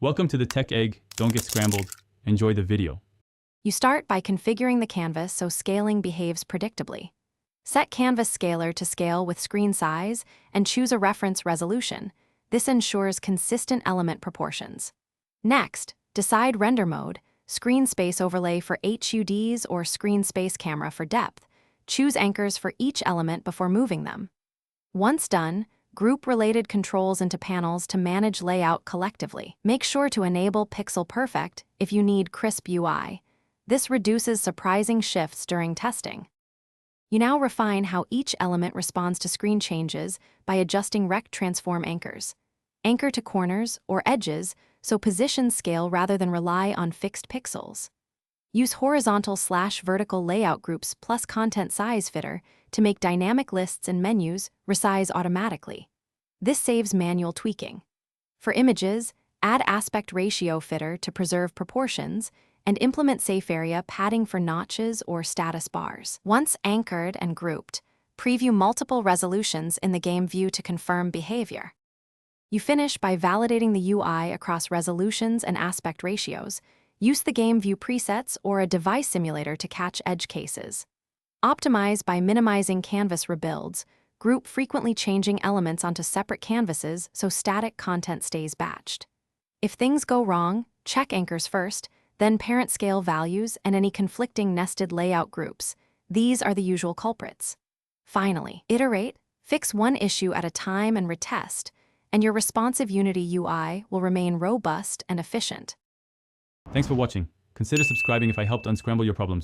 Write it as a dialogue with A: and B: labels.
A: Welcome to the Tech Egg. Don't get scrambled. Enjoy the video.
B: You start by configuring the canvas so scaling behaves predictably. Set Canvas Scaler to scale with screen size and choose a reference resolution. This ensures consistent element proportions. Next, decide Render Mode, Screen Space Overlay for HUDs or Screen Space Camera for depth. Choose anchors for each element before moving them. Once done, group related controls into panels to manage layout collectively. Make sure to enable Pixel Perfect if you need crisp UI. This reduces surprising shifts during testing. You now refine how each element responds to screen changes by adjusting Rect Transform anchors. Anchor to corners or edges so positions scale rather than rely on fixed pixels. Use horizontal/vertical layout groups plus content size fitter to make dynamic lists and menus resize automatically. This saves manual tweaking. For images, add aspect ratio fitter to preserve proportions and implement safe area padding for notches or status bars. Once anchored and grouped, preview multiple resolutions in the game view to confirm behavior. You finish by validating the UI across resolutions and aspect ratios. Use the game view presets or a device simulator to catch edge cases. Optimize by minimizing canvas rebuilds. Group frequently changing elements onto separate canvases so static content stays batched. If things go wrong, check anchors first, then parent scale values and any conflicting nested layout groups. These are the usual culprits. Finally, iterate, fix one issue at a time and retest, and your responsive Unity UI will remain robust and efficient.
A: Thanks for watching. Consider subscribing if I helped unscramble your problems.